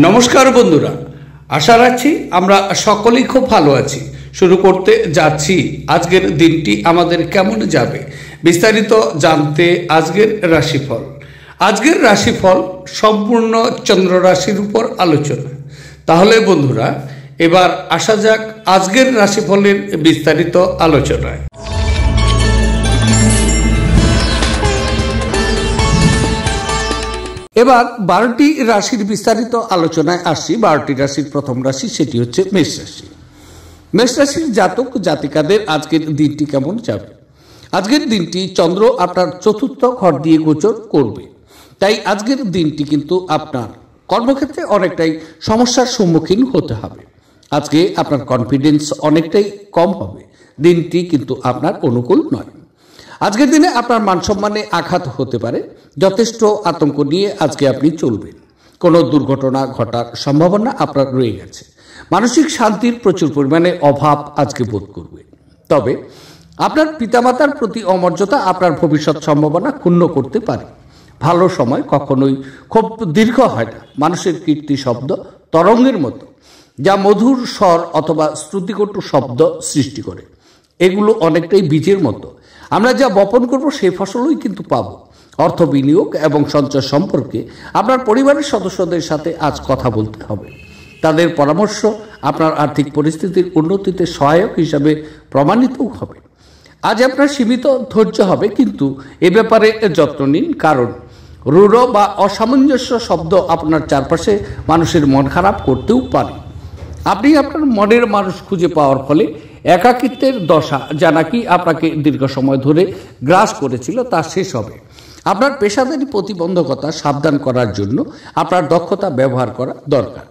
নমস্কার বন্ধুরা, আশা রাখছি আমরা সকলেই খুব ভালো আছি। শুরু করতে যাচ্ছি আজকের দিনটি আমাদের কেমন যাবে বিস্তারিত জানতে আজকের রাশিফল। আজকের রাশিফল সম্পূর্ণ চন্দ্র রাশির উপর আলোচনা। তাহলে বন্ধুরা, এবার আসা যাক আজকের রাশিফলের বিস্তারিত আলোচনায়। এবার 12টি রাশির বিস্তারিত আলোচনায় আসছি। 12টি রাশির প্রথম রাশি, সেটি হচ্ছে মেষ রাশি। মেষ রাশির জাতক জাতিকাদের আজকের দিনটি কেমন যাবে? আজকের দিনটি চন্দ্র আপনার চতুর্থ ঘর দিয়ে গোচর করবে, তাই আজকের দিনটি কিন্তু আপনার কর্মক্ষেত্রে অনেকটাই সমস্যার সম্মুখীন হতে হবে। আজকে আপনার কনফিডেন্স অনেকটাই কম হবে। দিনটি কিন্তু আপনার অনুকূল নয়। আজকের দিনে আপনার মান সম্মানে আঘাত হতে পারে। যথেষ্ট আতঙ্ক নিয়ে আজকে আপনি চলবেন। কোনো দুর্ঘটনা ঘটার সম্ভাবনা আপনার রয়ে গেছে। মানসিক শান্তির প্রচুর পরিমাণে অভাব আজকে বোধ করবে। তবে আপনার পিতামাতার প্রতি অমর্যাদা আপনার ভবিষ্যৎ সম্ভাবনা ক্ষুণ্ণ করতে পারে। ভালো সময় কখনোই খুব দীর্ঘ হয় না। মানুষের কীর্তি শব্দ তরঙ্গের মতো, যা মধুর স্বর অথবা শ্রুতিকটু শব্দ সৃষ্টি করে। এগুলো অনেকটাই বীজের মতো। আমরা যা বপন করব সেই ফসলই কিন্তু পাব। অর্থ বিনিয়োগ এবং সঞ্চয় সম্পর্কে আপনার পরিবারের সদস্যদের সাথে আজ কথা বলতে হবে। তাদের পরামর্শ আপনার আর্থিক পরিস্থিতির উন্নতিতে সহায়ক হিসাবে প্রমাণিতও হবে। আজ আপনার সীমিত ধৈর্য হবে, কিন্তু এ ব্যাপারে যত্ন নিন, কারণ রূঢ় বা অসামঞ্জস্য শব্দ আপনার চারপাশে মানুষের মন খারাপ করতেও পারে। আপনি আপনার মনের মানুষ খুঁজে পাওয়ার ফলে একাকিত্বের দশা, যা নাকি আপনাকে দীর্ঘ সময় ধরে গ্রাস করেছিল, তা শেষ হবে। আপনার পেশাদারি প্রতিবন্ধকতা সাবধান করার জন্য আপনার দক্ষতা ব্যবহার করা দরকার।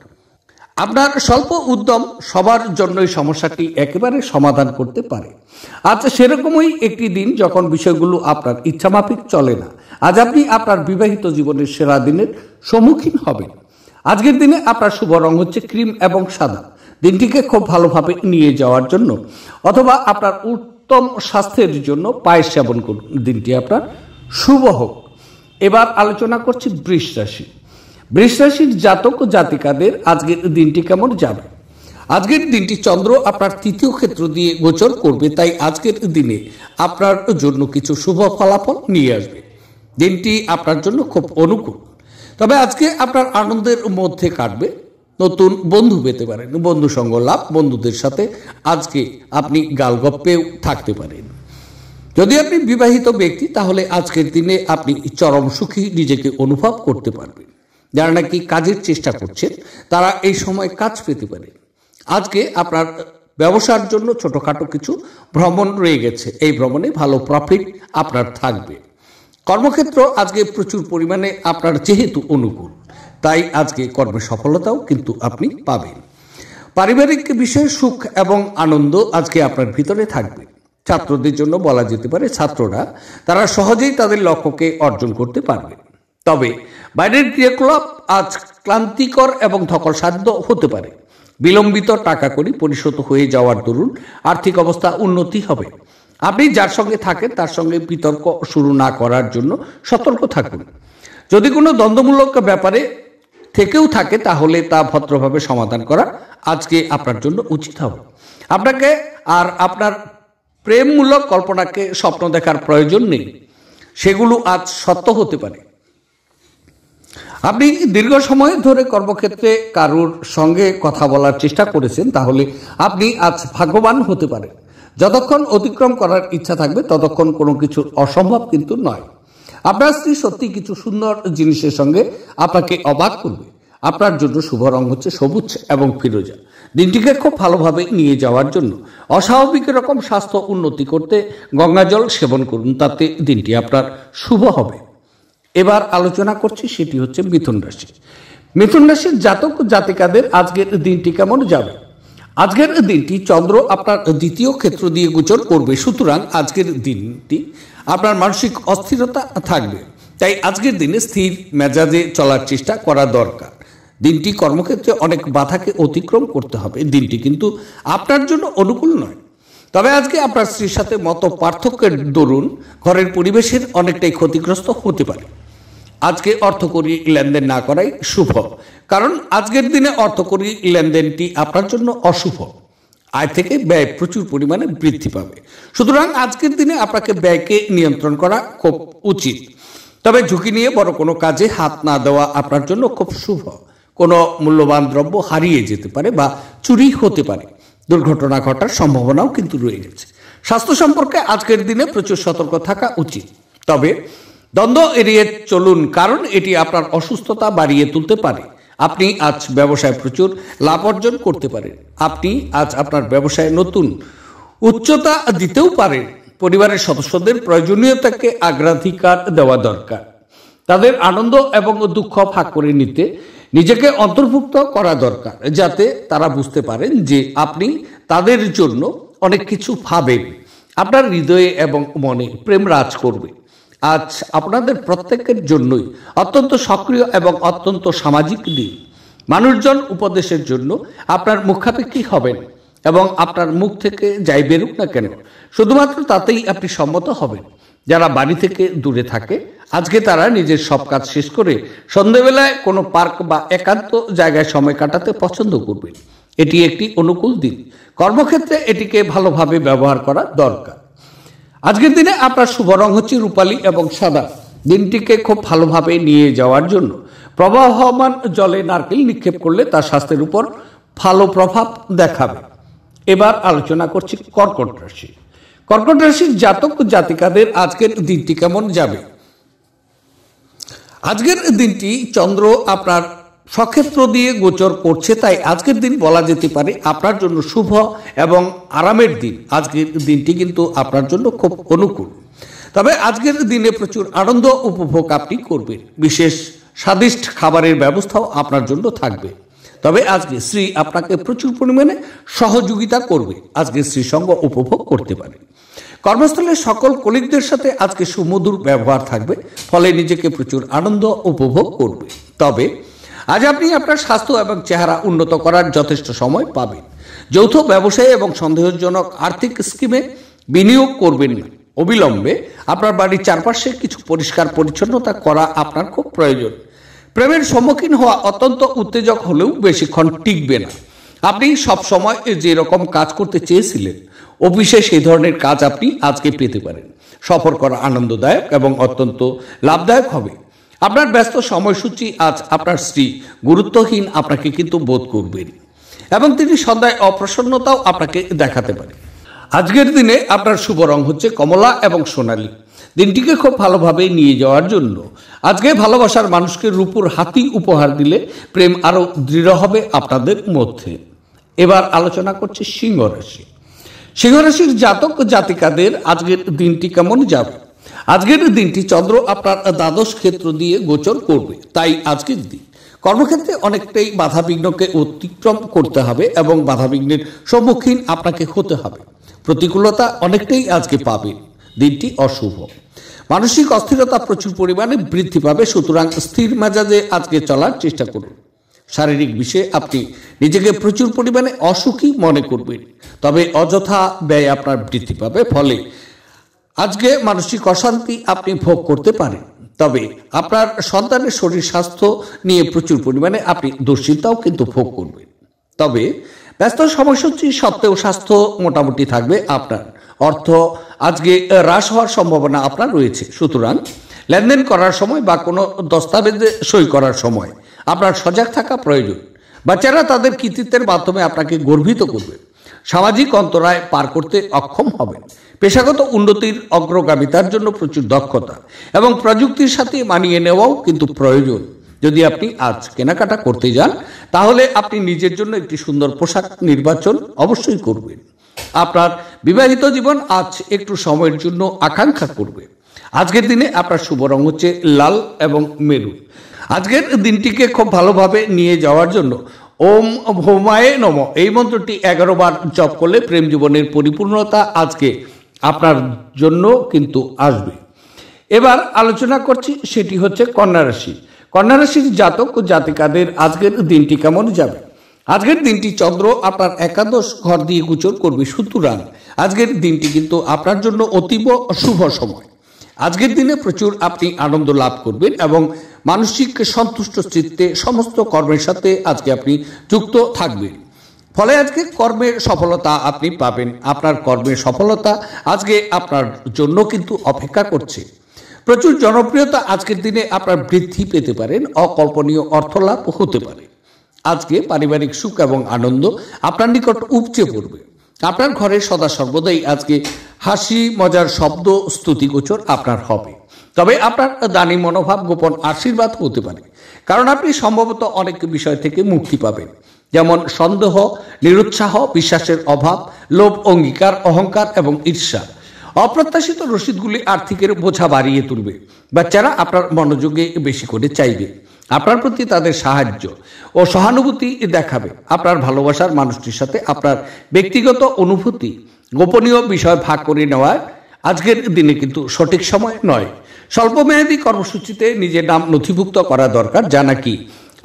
আপনার স্বল্প উদ্যম সবার জন্যই সমস্যাটি একেবারে সমাধান করতে পারে। আজ সেরকমই একটি দিন যখন বিষয়গুলো আপনার ইচ্ছামাফিক চলে না। আজ আপনি আপনার বিবাহিত জীবনের সেরা দিনের সম্মুখীন হবেন। আজকের দিনে আপনার শুভ রং হচ্ছে ক্রিম এবং সাদা। দিনটিকে খুব ভালোভাবে নিয়ে যাওয়ার জন্য অথবা আপনার উত্তম স্বাস্থ্যের জন্য পায়েস সেবন করুন। দিনটি আপনার শুভ হোক। এবার আলোচনা করছি বৃষ রাশি। বৃষ রাশির জাতক জাতিকাদের আজকের দিনটি কেমন যাবে? আজকের দিনটি চন্দ্র আপনার তৃতীয় ক্ষেত্র দিয়ে গোচর করবে, তাই আজকের দিনে আপনার জন্য কিছু শুভ ফলাফল নিয়ে আসবে। দিনটি আপনার জন্য খুব অনুকূল। তবে আজকে আপনার আনন্দের মধ্যে কাটবে। নতুন বন্ধু পেতে পারেন, বন্ধু সঙ্গ লাভ। বন্ধুদের সাথে আজকে আপনি গালগপ্পেও থাকতে পারেন। যদি আপনি বিবাহিত ব্যক্তি, তাহলে আজকের দিনে আপনি চরম সুখী নিজেকে অনুভব করতে পারবেন। যারা নাকি কাজের চেষ্টা করছেন, তারা এই সময় কাজ পেতে পারে। আজকে আপনার ব্যবসার জন্য ছোটখাটো কিছু ভ্রমণ রয়ে গেছে। এই ভ্রমণে ভালো প্রফিট আপনার থাকবে। কর্মক্ষেত্র আজকে প্রচুর পরিমাণে আপনার যেহেতু অনুকূল, তাই আজকে কর্মে সফলতাও কিন্তু আপনি পাবেন। পারিবারিক বিষয়ে সুখ এবং আনন্দ আজকে আপনার ভিতরে থাকবে। ছাত্রদের জন্য বলা যেতে পারে, ছাত্ররা তারা সহজেই তাদের লক্ষ্যকে অর্জন করতে পারবে। তবে বাইরের ক্রিয়াকলাপ আজ ক্লান্তিকর এবং ধকলসাধ্য হতে পারে। বিলম্বিত টাকা কড়ি পরিশোধ হয়ে যাওয়ার দরুন আর্থিক অবস্থা উন্নতি হবে। আপনি যার সঙ্গে থাকেন তার সঙ্গে বিতর্ক শুরু না করার জন্য সতর্ক থাকুন। যদি কোনো দ্বন্দ্বমূলক ব্যাপারে থেকেও থাকে, তাহলে তা ভদ্রভাবে সমাধান করা আজকে আপনার জন্য উচিত হবে। আপনাকে আর আপনার প্রেমমূলক কল্পনাকে স্বপ্ন দেখার প্রয়োজন নেই। সেগুলো আজ সত্য হতে পারে। আপনি দীর্ঘ সময় ধরে কর্মক্ষেত্রে কারোর সঙ্গে কথা বলার চেষ্টা করেছেন, তাহলে আপনি আজ ভাগ্যবান হতে পারেন। যতক্ষণ অতিক্রম করার ইচ্ছা থাকবে, ততক্ষণ কোনো কিছু অসম্ভব কিন্তু নয়। আপনার স্ত্রী সত্যি কিছু সুন্দর জিনিসের সঙ্গে আপনাকে অবাক করবে। আপনার জন্য শুভ রং হচ্ছে সবুজ এবং ফিরোজা। দিনটিকে খুব ভালোভাবে নিয়ে যাওয়ার জন্য অস্বাভাবিক রকম স্বাস্থ্য উন্নতি করতে গঙ্গাজল সেবন করুন, তাতে দিনটি আপনার শুভ হবে। এবার আলোচনা করছি, সেটি হচ্ছে মিথুন রাশি। মিথুন রাশির জাতক জাতিকাদের আজকের দিনটি কেমন যাবে? আজকের দিনটি চন্দ্র আপনার দ্বিতীয় ক্ষেত্র দিয়ে গোচর করবে, সুতরাং আজকের দিনটি আপনার মানসিক অস্থিরতা থাকবে। তাই আজকের দিনে স্থির মেজাজে চলার চেষ্টা করা দরকার। দিনটি কর্মক্ষেত্রে অনেক বাধাকে অতিক্রম করতে হবে। দিনটি কিন্তু আপনার জন্য অনুকূল নয়। তবে আজকে আপনার স্ত্রীর সাথে মত পার্থক্যের দরুন ঘরের পরিবেশের অনেকটাই ক্ষতিগ্রস্ত হতে পারে। আজকে অর্থকরী লেনদেন না করাই শুভ, কারণ আজকের দিনে অর্থকরী লেনদেনটি আপনার জন্য অশুভ। আয় থেকে ব্যয় প্রচুর পরিমাণে বৃদ্ধি পাবে, সুতরাং আজকের দিনে আপনাকে ব্যয়কে নিয়ন্ত্রণ করা খুব উচিত। তবে ঝুঁকি নিয়ে বড় কোনো কাজে হাত না দেওয়া আপনার জন্য খুব শুভ। কোনো মূল্যবান দ্রব্য হারিয়ে যেতে পারে বা চুরি হতে পারে, দুর্ঘটনা ঘটার সম্ভাবনাও কিন্তু রয়ে গেছে। স্বাস্থ্য সম্পর্কে আজকের দিনে প্রচুর সতর্ক থাকা উচিত। তবে দ্বন্দ্ব এড়িয়ে চলুন, কারণ এটি আপনার অসুস্থতা বাড়িয়ে তুলতে পারে। আপনি আজ ব্যবসায় প্রচুর লাভ অর্জন করতে পারেন। আপনি আজ আপনার ব্যবসায় নতুন উচ্চতা দিতেও পারেন। পরিবারের সদস্যদের প্রয়োজনীয়তাকে অগ্রাধিকার দেওয়া দরকার। তাদের আনন্দ এবং দুঃখ ভাগ করে নিতে নিজেকে অন্তর্ভুক্ত করা দরকার, যাতে তারা বুঝতে পারেন যে আপনি তাদের জন্য অনেক কিছু ভাবেন। আপনার হৃদয়ে এবং মনে প্রেম রাজ করবে। আজ আপনাদের প্রত্যেকের জন্যই অত্যন্ত সক্রিয় এবং অত্যন্ত সামাজিক দিন। মানুষজন উপদেশের জন্য আপনার মুখাপেক্ষী হবেন এবং আপনার মুখ থেকে যাই বেরুক না কেন, শুধুমাত্র তাতেই আপনি সম্মত হবেন। যারা বাড়ি থেকে দূরে থাকে, আজকে তারা নিজের সব কাজ শেষ করে সন্ধ্যাবেলায় কোনো পার্ক বা একান্ত জায়গায় সময় কাটাতে পছন্দ করবেন। এটি একটি অনুকূল দিন। কর্মক্ষেত্রে এটিকে ভালোভাবে ব্যবহার করা দরকার। আজকের দিনে আপনার শুভ রং হচ্ছে রূপালী এবং সাদা। দিনটিকে খুব ভালোভাবে নিয়ে যাওয়ার জন্য প্রবাহমান জলে নারকেল নিক্ষেপ করলে তার স্বাস্থ্যের উপর ভালো প্রভাব দেখাবে। এবার আলোচনা করছি কর্কট রাশি। কর্কট রাশির জাতক জাতিকাদের আজকের দিনটি কেমন যাবে? আজকের দিনটি চন্দ্র আপনার সক্ষেত্র দিয়ে গোচর করছে, তাই আজকের দিন বলা যেতে পারে আপনার জন্য শুভ এবং আরামের দিন। আজকের দিনটি কিন্তু আপনার জন্য খুব অনুকূল। তবে আজকের দিনে প্রচুর আনন্দ উপভোগ আপনি করবেন। বিশেষ স্বাদিষ্ট খাবারের ব্যবস্থাও আপনার জন্য থাকবে। তবে আজকে স্ত্রী আপনাকে প্রচুর পরিমাণে সহযোগিতা করবে। আজকে স্ত্রী সঙ্গ উপভোগ করতে পারে। কর্মস্থলে সকল কলিগদের সাথে আজকে সুমধুর ব্যবহার থাকবে, ফলে নিজেকে প্রচুর আনন্দ উপভোগ করবে। তবে আজ আপনি আপনার স্বাস্থ্য এবং চেহারা উন্নত করার যথেষ্ট সময় পাবেন। যৌথ ব্যবসায় এবং সন্দেহজনক আর্থিক স্কিমে বিনিয়োগ করবেন না। অবিলম্বে আপনার বাড়ির চারপাশে কিছু পরিষ্কার পরিচ্ছন্নতা করা আপনার খুব প্রয়োজন। প্রেমের সম্মুখীন হওয়া অত্যন্ত উত্তেজক হলেও বেশিক্ষণ টিকবে না। আপনি সব সময় যে রকম কাজ করতে চেয়েছিলেন, অফিসে সেই ধরনের কাজ আপনি আজকে পেতে পারেন। সফর করা আনন্দদায়ক এবং অত্যন্ত লাভদায়ক হবে। আপনার ব্যস্ত সময়সূচি আজ আপনার স্ত্রী গুরুত্বহীন আপনাকে কিন্তু বোধ করবেন এবং তিনি সন্ধ্যায় অপ্রসন্নতাও আপনাকে দেখাতে পারে। আজকের দিনে আপনার শুভ রং হচ্ছে কমলা এবং সোনালী। দিনটিকে খুব ভালোভাবে নিয়ে যাওয়ার জন্য আজকে ভালোবাসার মানুষকে রূপোর হাতি উপহার দিলে প্রেম আরো দৃঢ় হবে আপনাদের মধ্যে। এবার আলোচনা করছি সিংহ রাশি। সিংহ রাশির জাতক জাতিকাদের আজকের দিনটি কেমন যাবে? আজকের দিনটি চন্দ্র আপনার দ্বাদশ ক্ষেত্র দিয়ে গোচর করবে, তাই আজকের দিন কর্মক্ষেত্রে অনেকটাই বাধাবিঘ্নকে অতিক্রম করতে হবে এবং বাধাবিঘ্নের সম্মুখীন আপনাকে হতে হবে। প্রতিকূলতা অনেকটাই আজকে পাবেন। দিনটি অশুভ। মানসিক অস্থিরতা প্রচুর পরিমাণে বৃদ্ধি পাবে, সুতরাং স্থির মেজাজে আজকে চলার চেষ্টা করুন। শারীরিক বিষয়ে আপনি নিজেকে প্রচুর পরিমাণে অসুখী মনে করবেন, তবে অযথা ব্যয় আপনার বৃদ্ধি পাবে, ফলে আজকে মানসিক অশান্তি আপনি ভোগ করতে পারেন। তবে আপনার সন্তানের শরীর স্বাস্থ্য নিয়ে প্রচুর পরিমাণে আপনি দুশ্চিন্তাও কিন্তু ভোগ করবেন। তবে ব্যস্ত সময়সূচি সত্ত্বেও স্বাস্থ্য মোটামুটি থাকবে। আপনার অর্থ আজকে হ্রাস হওয়ার সম্ভাবনা আপনার রয়েছে, সুতরাং লেনদেন করার সময় বা কোনো দস্তাবেজে সই করার সময় আপনার সজাগ থাকা প্রয়োজন। বাচ্চারা তাদের কৃতিত্বের মাধ্যমে আপনাকে গর্বিত করবে। সামাজিক অন্তরায় পার করতে অক্ষম হবেন। পেশাগত উন্নতির অগ্রগামিতার জন্য প্রচুর দক্ষতা এবং প্রযুক্তির সাথে মানিয়ে নেওয়াও কিন্তু প্রয়োজন। যদি আপনি আজ কেনাকাটা করতে যান, তাহলে আপনি নিজের জন্য একটি সুন্দর পোশাক নির্বাচন অবশ্যই করবেন। আপনার বিবাহিত জীবন আজ একটু সময়ের জন্য আকাঙ্ক্ষা করবে। আজকের দিনে আপনার শুভ রং হচ্ছে লাল এবং মেরুন। আজকের দিনটিকে খুব ভালোভাবে নিয়ে যাওয়ার জন্য ওম ভৌমায়ে নমঃ এই মন্ত্রটি 11 বার জপ করলে প্রেম জীবনের পরিপূর্ণতা আজকে আপনার জন্য কিন্তু আসবে। এবার আলোচনা করছি, সেটি হচ্ছে কন্যা রাশি। কন্যা রাশির জাতক ও জাতিকাদের আজকের দিনটি কেমন যাবে? আজকের দিনটি চন্দ্র আপনার একাদশ ঘর দিয়ে গোচর করবে, সুতরাং আজকের দিনটি কিন্তু আপনার জন্য অতীব শুভ সময়। আজকের দিনে প্রচুর আপনি আনন্দ লাভ করবেন এবং মানসিক সন্তুষ্ট চিত্তে সমস্ত কর্মের সাথে আজকে আপনি যুক্ত থাকবেন। ফলে আজকে কর্মের সফলতা আপনি পাবেন। আপনার কর্মের সফলতা আজকে আপনার জন্য কিন্তু অপেক্ষা করছে। প্রচুর জনপ্রিয়তা আজকের দিনে আপনার বৃদ্ধি পেতে পারেন, অকল্পনীয় অর্থলাভ হতে পারে। আজকে পারিবারিক সুখ এবং আনন্দ আপনার নিকট উপচে পড়বে। আপনার ঘরে সদা সর্বদাই আজকে হাসি মজার শব্দ স্তুতিগোচর আপনার হবে। তবে আপনার দানী মনোভাব গোপন আশীর্বাদ হতে পারে, কারণ আপনি সম্ভবত অনেক বিষয় থেকে মুক্তি পাবেন, যেমন সন্দেহ, নিরুৎসাহ, বিশ্বাসের অভাব, লোভ, অঙ্গীকার, অহংকার এবং ঈর্ষা। অপ্রত্যাশিত রসিদগুলি আর্থিকের বোঝা বাড়িয়ে তুলবে। বাচ্চারা আপনার মনোযোগে বেশি করে চাইবে। আপনার প্রতি তাদের সাহায্য ও সহানুভূতি দেখাবে। আপনার ভালোবাসার মানুষটির সাথে আপনার ব্যক্তিগত অনুভূতি, গোপনীয় বিষয় ভাগ করে নেওয়ার আজকের দিনে কিন্তু সঠিক সময় নয়। স্বল্পমেয়াদী কর্মসূচিতে নিজের নাম নথিভুক্ত করা দরকার, যা নাকি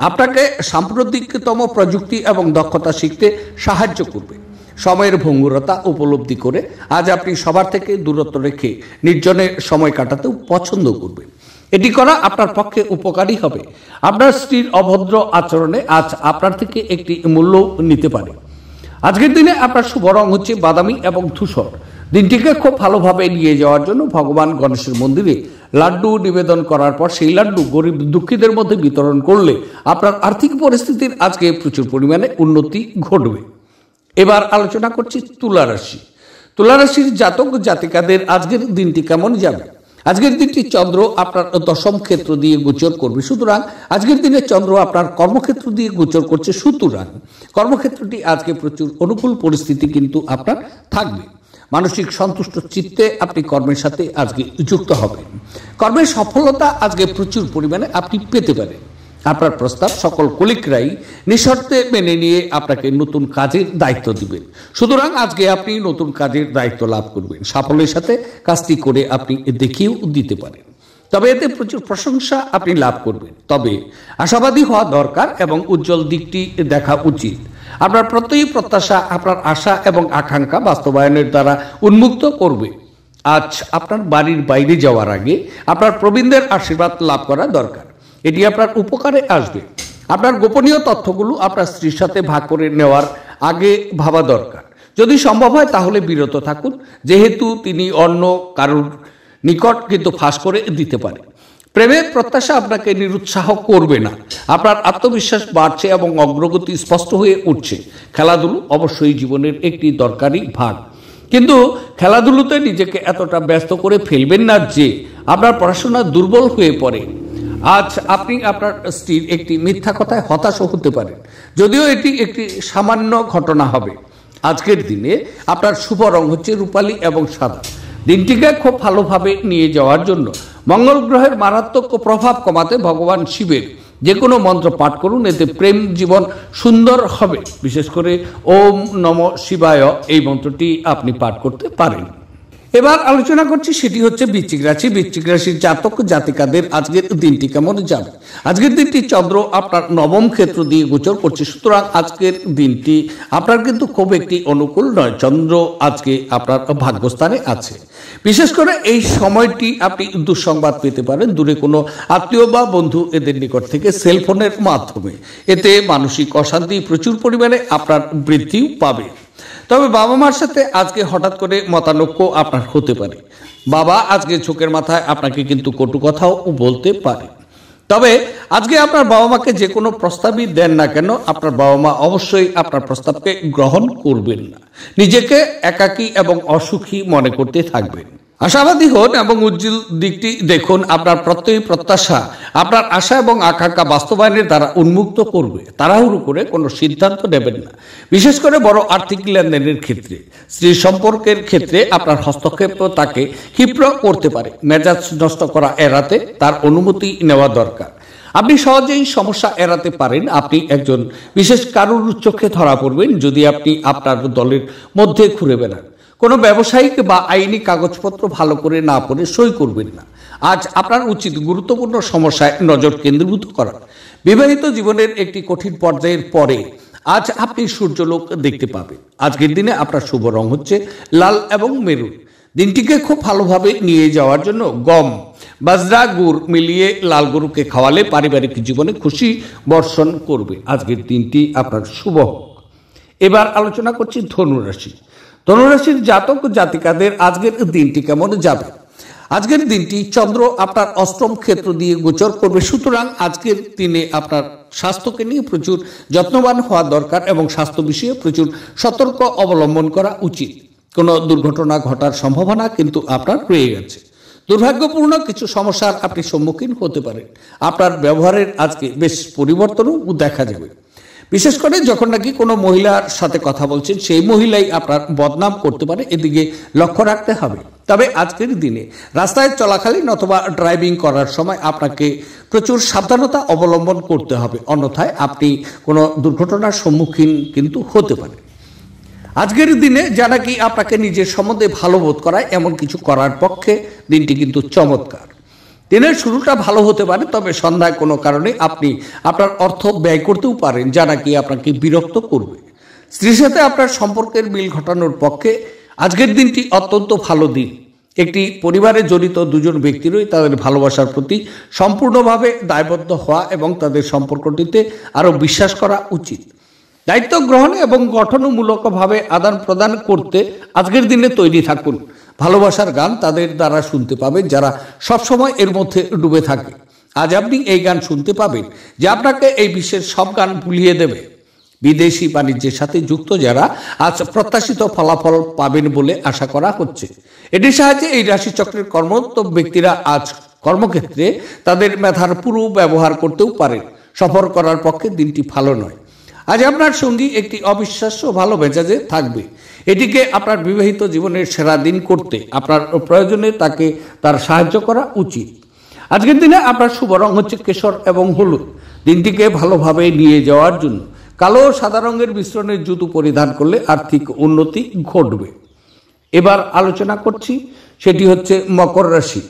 আপনাকে সাম্প্রতিকতম প্রযুক্তি এবং দক্ষতা শিখতে সাহায্য করবে। সময়ের ভঙ্গুরতা উপলব্ধি করে আজ আপনি সবার থেকে দূরত্ব রেখে নির্জনে সময় কাটাতেও পছন্দ করবেন। এটি করা আপনার পক্ষে উপকারী হবে। আপনার স্ত্রীর অভদ্র আচরণে আজ আপনার থেকে একটি মূল্য নিতে পারে। আজকের দিনে আপনার শুভ রং হচ্ছে বাদামি এবং ধূসর। দিনটিকে খুব ভালোভাবে নিয়ে যাওয়ার জন্য ভগবান গণেশের মন্দিরে লাড্ডু নিবেদন করার পর সেই লাড্ডু গরিব দুঃখীদের মধ্যে বিতরণ করলে আপনার আর্থিক পরিস্থিতির আজকে প্রচুর পরিমাণে উন্নতি ঘটবে। এবার আলোচনা করছি তুলা রাশি। তুলা রাশির জাতক জাতিকাদের আজকের দিনটি কেমন যাবে? আজকের দিনটি চন্দ্র আপনার দশম ক্ষেত্র দিয়ে গোচর করবে, সুতরাং আজকের দিনে চন্দ্র আপনার কর্মক্ষেত্র দিয়ে গোচর করছে, সুতরাং কর্মক্ষেত্রটি আজকে প্রচুর অনুকূল পরিস্থিতি কিন্তু আপনার থাকবে। মানসিক সন্তুষ্ট চিত্তে আপনি কর্মের সাথে আজকে যুক্ত হবেন। কর্মের সফলতা আজকে প্রচুর পরিমাণে আপনি পেতে পারেন। আপনার প্রস্তাব সকল কলিগরাই নিঃশর্তে মেনে নিয়ে আপনাকে নতুন কাজের দায়িত্ব দিবেন, সুতরাং আজকে আপনি নতুন কাজের দায়িত্ব লাভ করবেন। সাফল্যের সাথে কাজটি করে আপনি দেখিয়েও দিতে পারেন, তবে এতে প্রচুর প্রশংসা আপনি লাভ করবেন। তবে আশাবাদী হওয়া দরকার এবং উজ্জ্বল দিকটি দেখা উচিত। আপনার প্রত্যয়ী প্রত্যাশা আপনার আশা এবং আকাঙ্ক্ষা বাস্তবায়নের দ্বারা উন্মুক্ত করবে। আজ আপনার বাড়ির বাইরে যাওয়ার আগে আপনার প্রবীণদের আশীর্বাদ লাভ করা দরকার, এটি আপনার উপকারে আসবে। আপনার গোপনীয় তথ্যগুলো আপনার স্ত্রীর সাথে ভাগ করে নেওয়ার আগে ভাবা দরকার। যদি সম্ভব হয় তাহলে বিরত থাকুন, যেহেতু তিনি অন্য কারোর নিকট কিন্তু ফাঁস করে দিতে পারে। প্রেমের প্রত্যাশা আপনাকে নিরুৎসাহ করবে না। আপনার আত্মবিশ্বাস বাড়ছে এবং অগ্রগতি স্পষ্ট হয়ে উঠছে। খেলাধুলো অবশ্যই জীবনের একটি দরকারি ভাগ, কিন্তু খেলাধুলোতে নিজেকে এতটা ব্যস্ত করে ফেলবেন না যে আপনার পড়াশোনা দুর্বল হয়ে পড়ে। আজ আপনি আপনার স্ত্রীর একটি মিথ্যা কথায় হতাশ হতে পারেন, যদিও এটি একটি সামান্য ঘটনা হবে। আজকের দিনে আপনার শুভ রং হচ্ছে রূপালী এবং সাদা। দিনটিকে খুব ভালোভাবে নিয়ে যাওয়ার জন্য মঙ্গল গ্রহের মারাত্মক প্রভাব কমাতে ভগবান শিবের যে কোনো মন্ত্র পাঠ করুন, এতে প্রেম জীবন সুন্দর হবে। বিশেষ করে ওম নম শিবায় এই মন্ত্রটি আপনি পাঠ করতে পারেন। এবার আলোচনা করছি, সেটি হচ্ছে বৃশ্চিক রাশি। বৃশ্চিক রাশির জাতক জাতিকাদের আজকের দিনটি কেমন যাবে? আজকের দিনটি চন্দ্র আপনার নবম ক্ষেত্র দিয়ে গোচর করছে, সুতরাং আজকের দিনটি আপনার কিন্তু খুব একটি অনুকূল নয়। চন্দ্র আজকে আপনার ভাগ্যস্থানে আছে। বিশেষ করে এই সময়টি আপনি দুঃসংবাদ পেতে পারেন, দূরে কোনো আত্মীয় বা বন্ধু এদের নিকট থেকে সেলফোনের মাধ্যমে। এতে মানসিক অশান্তি প্রচুর পরিমাণে আপনার বৃদ্ধিও পাবে। তবে বাবা মার সাথে আজকে হঠাৎ করে মতানৈক্য আপনার হতে পারে। বাবা আজকে চোখের মাথায় আপনাকে কিন্তু কটু কথাও বলতে পারে। তবে আজকে আপনার বাবা মাকে যে কোনো প্রস্তাবই দেন না কেন, আপনার বাবা মা অবশ্যই আপনার প্রস্তাবকে গ্রহণ করবেন না। নিজেকে একাকী এবং অসুখী মনে করতে থাকবেন। আশাবাদী হন এবং উজ্জ্বল দিকটি দেখুন। আপনার প্রত্যয়ী প্রত্যাশা আপনার আশা এবং আকাঙ্ক্ষা বাস্তবায়নের দ্বারা উন্মুক্ত করবে। তাড়াহুড়ো করে কোনো সিদ্ধান্ত নেবেন না, বিশেষ করে বড় আর্থিক লেনদেনের ক্ষেত্রে। স্ত্রী সম্পর্কের ক্ষেত্রে আপনার হস্তক্ষেপ তাকে ক্ষিপ্র করতে পারে। মেজাজ নষ্ট করা এড়াতে তার অনুমতি নেওয়া দরকার। আপনি সহজেই সমস্যা এড়াতে পারেন। আপনি একজন বিশেষ কারোর চোখে ধরা পড়বেন যদি আপনি আপনার দলের মধ্যে ঘুরে বেড়ান। কোনো ব্যবসায়িক বা আইনি কাগজপত্র ভালো করে না পড়ে সই করবেন না। আজ আপনার উচিত গুরুত্বপূর্ণ সমস্যায় নজর কেন্দ্রীভূত করা। বিবাহিত জীবনের একটি কঠিন পর্যায়ের পরে আজ আপনি সূর্যলোক দেখতে পাবেন। আজকের দিনে আপনার শুভ রং হচ্ছে লাল এবং মেরুন। দিনটিকে খুব ভালোভাবে নিয়ে যাওয়ার জন্য গম, বাজরা, গুড় মিলিয়ে লাল গরুকে খাওয়ালে পারিবারিক জীবনে খুশি বর্ষণ করবে। আজকের দিনটি আপনার শুভ। এবার আলোচনা করছি ধনুরাশি। ধনুরাশির জাতক জাতিকাদের আজকের দিনটি কেমন যাবে। আজকের দিনটি চন্দ্র আপনার অষ্টম ক্ষেত্র দিয়ে গোচর করবে, সুতরাং আজকের দিনে আপনার স্বাস্থ্যকে নিয়ে প্রচুর যত্নবান হওয়া দরকার এবং স্বাস্থ্য বিষয়ে প্রচুর সতর্ক অবলম্বন করা উচিত। কোনো দুর্ঘটনা ঘটার সম্ভাবনা কিন্তু আপনার রয়ে গেছে। দুর্ভাগ্যপূর্ণ কিছু সমস্যার আপনি সম্মুখীন হতে পারেন। আপনার ব্যবহারের আজকে বেশ পরিবর্তনও দেখা যাবে, বিশেষ করে যখন নাকি কোনো মহিলার সাথে কথা বলছেন সেই মহিলাই আপনার বদনাম করতে পারে, এদিকে লক্ষ্য রাখতে হবে। তবে আজকের দিনে রাস্তায় চলাকালীন অথবা ড্রাইভিং করার সময় আপনাকে প্রচুর সাবধানতা অবলম্বন করতে হবে, অন্যথায় আপনি কোনো দুর্ঘটনার সম্মুখীন কিন্তু হতে পারেন। আজকের দিনে যা নাকি আপনাকে নিজের সম্বন্ধে ভালো বোধ করায় এমন কিছু করার পক্ষে দিনটি কিন্তু চমৎকার। দিনের শুরুটা ভালো হতে পারে, তবে সন্ধ্যায় কোনো কারণে আপনি আপনার অর্থ ব্যয় করতেও পারেন, যা নাকি আপনাকে বিরক্ত করবে। স্ত্রীর সাথে আপনার সম্পর্কের মিল ঘটানোর পক্ষে আজকের দিনটি অত্যন্ত ভালো দিন। একটি পরিবারে জড়িত দুজন ব্যক্তিরই তাদের ভালোবাসার প্রতি সম্পূর্ণভাবে দায়বদ্ধ হওয়া এবং তাদের সম্পর্কটিতে আরও বিশ্বাস করা উচিত। দায়িত্ব গ্রহণে এবং গঠনমূলকভাবে আদান প্রদান করতে আজকের দিনে তৈরি থাকুন। ভালোবাসার গান তাদের দ্বারা শুনতে পাবেন যারা সবসময় এর মধ্যে ডুবে থাকে। আজ আপনি এই গান শুনতে পাবেন যে আপনাকে এই বিশ্বের সব গান ভুলিয়ে দেবে। বিদেশি বাণিজ্যের সাথে যুক্ত যারা আজ প্রত্যাশিত ফলাফল পাবেন বলে আশা করা হচ্ছে। এটির সাহায্যে এই রাশিচক্রের কর্মরত ব্যক্তিরা আজ কর্মক্ষেত্রে তাদের মেধার পুরো ব্যবহার করতেও পারেন। সফর করার পক্ষে দিনটি ভালো নয়। আজ আপনার সঙ্গী একটি অবিশ্বাস্য ভালো মেজাজে থাকবে। এটিকে আপনার বিবাহিত জীবনের সেরা দিন করতে আপনার প্রয়োজনে তাকে তার সাহায্য করা উচিত। আজকের দিনে আপনার শুভ রং হচ্ছে কেশর এবং হলুদ। দিনটিকে ভালোভাবে নিয়ে যাওয়ার জন্য কালো ও সাদা রঙের মিশ্রণের জুতো পরিধান করলে আর্থিক উন্নতি ঘটবে। এবার আলোচনা করছি, সেটি হচ্ছে মকর রাশি।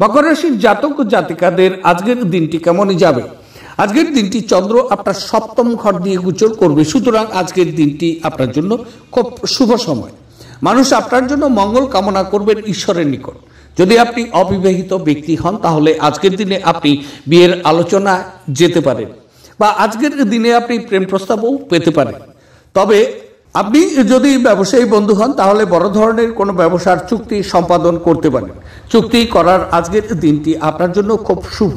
মকর রাশির জাতক জাতিকাদের আজকের দিনটি কেমন যাবে। আজকের দিনটি চন্দ্র আপনার সপ্তম ঘর দিয়ে গোচর করবে, সুতরাং আজকের দিনটি আপনার জন্য খুব শুভ সময়। মানুষ আপনার জন্য মঙ্গল কামনা করবেন ঈশ্বরের নিকট। যদি আপনি অবিবাহিত ব্যক্তি হন তাহলে আজকের দিনে আপনি বিয়ের আলোচনা যেতে পারেন বা আজকের দিনে আপনি প্রেম প্রস্তাবও পেতে পারেন। তবে আপনি যদি ব্যবসায়ী বন্ধু হন তাহলে বড় ধরনের কোনো ব্যবসার চুক্তি সম্পাদন করতে পারেন। চুক্তি করার আজকের দিনটি আপনার জন্য খুব শুভ।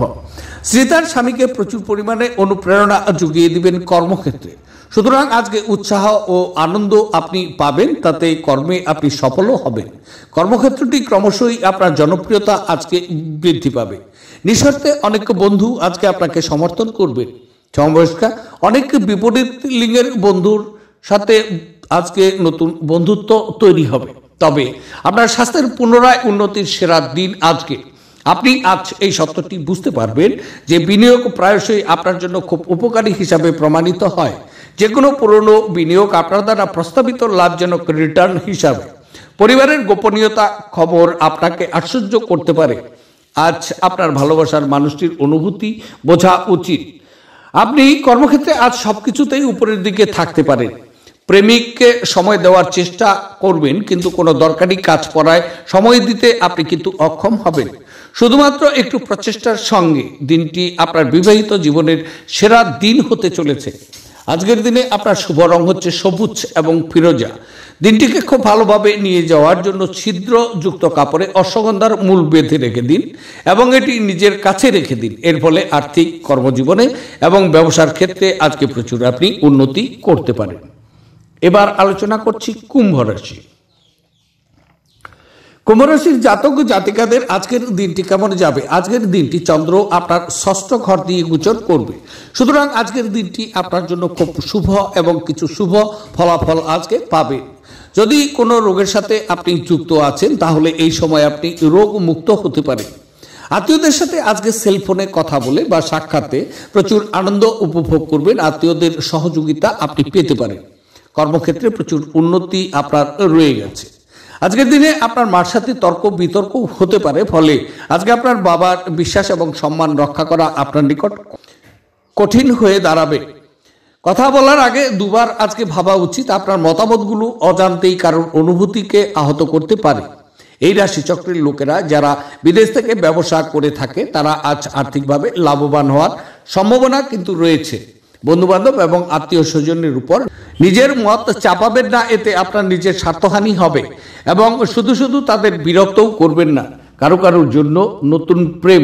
স্ত্রী তার স্বামীকে প্রচুর পরিমাণে অনুপ্রেরণা জুগিয়ে দিবেন কর্মক্ষেত্রে। সুতরাং আজকে উৎসাহ ও আনন্দ আপনি পাবেন, তাতে কর্মে আপনি সফলও হবেন। কর্মক্ষেত্রটি ক্রমশই আপনার জনপ্রিয়তা আজকে বৃদ্ধি পাবে। নিঃস্বার্থে অনেক বন্ধু আজকে আপনাকে সমর্থন করবে। সমবয়স্কা অনেক বিপরীত লিঙ্গের বন্ধুর সাথে আজকে নতুন বন্ধুত্ব তৈরি হবে। তবে আপনার স্বাস্থ্যের পুনরায় উন্নতির সেরা দিন আজকে। আপনি আজ এই সত্যটি বুঝতে পারবেন যে বিনিয়োগ প্রায়শই আপনার জন্য খুব উপকারী হিসাবে প্রমাণিত হয়। যে কোনো পুরনো বিনিয়োগ আপনার দ্বারা প্রস্তাবিত লাভজনক রিটার্ন হিসাবে। পরিবারের গোপনীয়তা খবর আপনাকে আশ্চর্য করতে পারে। আজ আপনার ভালোবাসার মানুষটির অনুভূতি বোঝা উচিত। আপনি কর্মক্ষেত্রে আজ সবকিছুতেই উপরের দিকে থাকতে পারেন। প্রেমিককে সময় দেওয়ার চেষ্টা করবেন, কিন্তু কোনো দরকারি কাজ পড়ায় সময় দিতে আপনি কিন্তু অক্ষম হবেন। শুধুমাত্র একটু প্রচেষ্টার সঙ্গে দিনটি আপনার বিবাহিত জীবনের সেরা দিন হতে চলেছে। আজকের দিনে আপনার শুভ রং হচ্ছে সবুজ এবং ফিরোজা। দিনটিকে খুব ভালোভাবে নিয়ে যাওয়ার জন্য ছিদ্রযুক্ত কাপড়ে অশ্বগন্ধার মূল বেঁধে রেখে দিন এবং এটি নিজের কাছে রেখে দিন। এর ফলে আর্থিক, কর্মজীবনে এবং ব্যবসার ক্ষেত্রে আজকে প্রচুর আপনি উন্নতি করতে পারেন। এবার আলোচনা করছি কুম্ভ রাশি। কুম্ভ রাশির জাতক জাতিকাদের আজকের দিনটি কেমন যাবে। আজকের দিনটি চন্দ্র আপনার ষষ্ঠ ঘর দিয়ে গোচর করবে, সুতরাং আজকের দিনটি আপনার জন্য খুব শুভ এবং কিছু শুভ ফলাফল আজকে পাবেন। যদি কোনো রোগের সাথে আপনি যুক্ত আছেন তাহলে এই সময় আপনি রোগ মুক্ত হতে পারেন। আত্মীয়দের সাথে আজকে সেলফোনে কথা বলে বা সাক্ষাতে প্রচুর আনন্দ উপভোগ করবেন। আত্মীয়দের সহযোগিতা আপনি পেতে পারেন। কর্মক্ষেত্রে প্রচুর উন্নতি আপনার রয়ে গেছে। আজকের দিনে আপনার মার সাথে তর্ক বিতর্ক হতে পারে, ফলে আজকে আপনার বাবার বিশ্বাস এবং সম্মান রক্ষা করা আপনার নিকট কঠিন হয়ে দাঁড়াবে। কথা বলার আগে দুবার আজকে ভাবা উচিত। আপনার মতামতগুলো অজান্তেই কারোর অনুভূতিকে আহত করতে পারে। এই রাশিচক্রের লোকেরা যারা বিদেশ থেকে ব্যবসা করে থাকে তারা আজ আর্থিকভাবে লাভবান হওয়ার সম্ভাবনা কিন্তু রয়েছে। বন্ধুবান্ধব এবং আত্মীয় স্বজনের উপর নিজের মত চাপাবেন না, এতে আপনার নিজের স্বার্থহানি হবে এবং শুধু শুধু তাদের বিরক্তও করবেন না। কারো কারোর জন্য নতুন প্রেম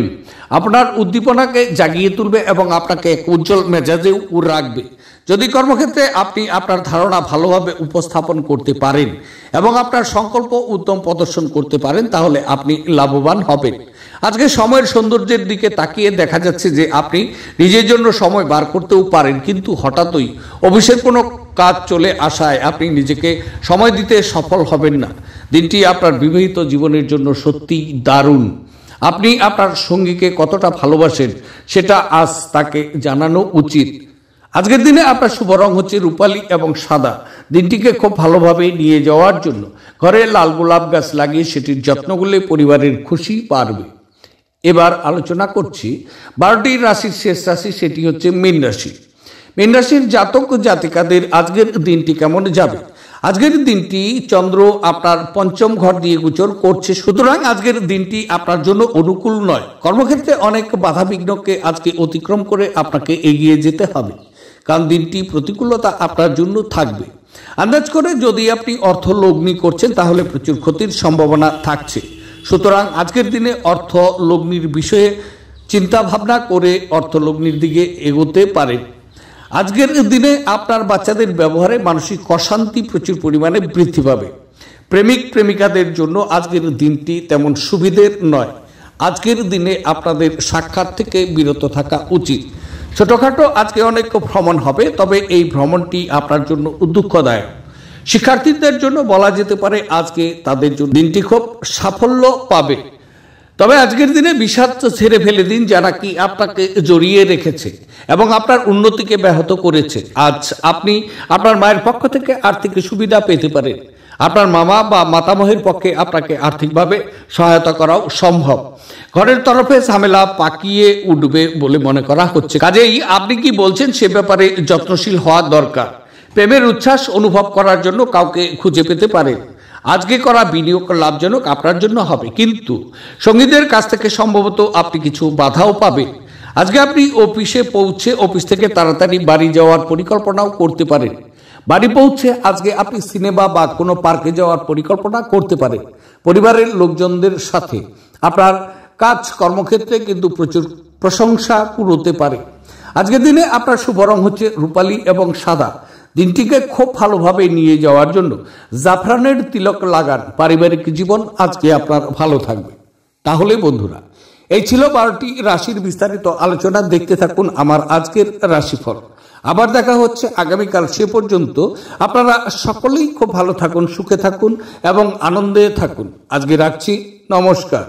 আপনার উদ্দীপনাকে জাগিয়ে তুলবে এবং আপনাকে এক উজ্জ্বল মেজাজেও রাখবে। যদি কর্মক্ষেত্রে আপনি আপনার ধারণা ভালোভাবে উপস্থাপন করতে পারেন এবং আপনার সংকল্প উত্তম প্রদর্শন করতে পারেন তাহলে আপনি লাভবান হবেন। আজকে সময়ের সৌন্দর্যের দিকে তাকিয়ে দেখা যাচ্ছে যে আপনি নিজের জন্য সময় বার করতেও পারেন, কিন্তু হঠাৎই অফিসের কোনো কাজ চলে আসায় আপনি নিজেকে সময় দিতে সফল হবেন না। দিনটি আপনার বিবাহিত জীবনের জন্য সত্যি দারুণ। আপনি আপনার সঙ্গীকে কতটা ভালোবাসেন সেটা আজ তাকে জানানো উচিত। আজকের দিনে আপনার শুভ রং হচ্ছে রূপালী এবং সাদা। দিনটিকে খুব ভালোভাবে নিয়ে যাওয়ার জন্য ঘরে লাল গোলাপ গাছ লাগিয়ে সেটির যত্ন করলে পরিবারের খুশি বাড়বে। এবার আলোচনা করছি 12টি রাশির শেষ রাশি, সেটি হচ্ছে মীন রাশি। মীন রাশির জাতক জাতিকাদের আজকের দিনটি কেমন যাবে? আজকের দিনটি চন্দ্র আপনার পঞ্চম ঘর দিয়ে গোচর করছে, সুতরাং আজকের দিনটি আপনার জন্য অনুকূল নয়। কর্মক্ষেত্রে অনেক বাধা বিঘ্নকে আজকে অতিক্রম করে আপনাকে এগিয়ে যেতে হবে, কারণ দিনটি প্রতিকূলতা আপনার জন্য থাকবে। আন্দাজ করে যদি আপনি অর্থ লগ্নি করছেন তাহলে প্রচুর ক্ষতির সম্ভাবনা থাকছে, সুতরাং আজকের দিনে অর্থ লগ্নির বিষয়ে চিন্তা ভাবনা করে অর্থ লগ্নির দিকে এগোতে পারেন। আজকের দিনে আপনার বাচ্চাদের ব্যবহারে মানসিক অশান্তি প্রচুর পরিমাণে বৃদ্ধি পাবে। প্রেমিক প্রেমিকাদের জন্য আজকের দিনটি তেমন সুবিধের নয়। আজকের দিনে আপনাদের সাক্ষাৎ থেকে বিরত থাকা উচিত। ছোটখাটো আজকে অনেক ভ্রমণ হবে, তবে এই ভ্রমণটি আপনার জন্য দুঃখদায়ক। শিক্ষার্থীদের জন্য বলা যেতে পারে আজকে তাদের জন্য দিনটি খুব সাফল্য পাবে। তবে আজকের দিনে বিষাদ ছেড়ে ফেলে দিন যা নাকি আপনাকে জড়িয়ে রেখেছে এবং আপনার উন্নতিকে ব্যাহত করেছে। আজ আপনি আপনার মায়ের পক্ষ থেকে আর্থিক সুবিধা পেতে পারেন। আপনার মামা বা মাতামহের পক্ষে আপনাকে আর্থিকভাবে সহায়তা করাও সম্ভব। ঘরের তরফে ঝামেলা পাকিয়ে উঠবে বলে মনে করা হচ্ছে, কাজেই আপনি কি বলছেন সে ব্যাপারে যত্নশীল হওয়া দরকার। প্রেমের উচ্ছ্বাস অনুভব করার জন্য কাউকে খুঁজে পেতে পারেন। আজকে করা বিনিয়োগ লাভজনক আপনার জন্য হবে, কিন্তু সঙ্গীদের কাছ থেকে সম্ভবত আপনি কিছু বাধাও পাবেন। আজকে আপনি অফিসে পৌঁছে অফিস থেকে তাড়াতাড়ি বাড়ি যাওয়ার পরিকল্পনাও করতে পারেন। বাড়ি পৌঁছে আজকে আপনি সিনেমা বা কোনো পার্কে যাওয়ার পরিকল্পনা করতে পারেন। পরিবারের লোকজনদের সাথে আপনার কাজ কর্মক্ষেত্রে কিন্তু প্রচুর প্রশংসা কুড়োতে পারে। আজকের দিনে আপনার শুভ রং হচ্ছে রূপালী এবং সাদা। দিনটিকে খুব ভালোভাবে নিয়ে যাওয়ার জন্য জাফরানের তিলক লাগান। পারিবারিক জীবন আজকে আপনার ভালো থাকবে। তাহলে বন্ধুরা, এই ছিল 12টি রাশির বিস্তারিত আলোচনা। দেখতে থাকুন আমার আজকের রাশিফল। আবার দেখা হচ্ছে আগামীকাল। সে পর্যন্ত আপনারা সকলেই খুব ভালো থাকুন, সুখে থাকুন এবং আনন্দে থাকুন। আজকে রাখছি, নমস্কার।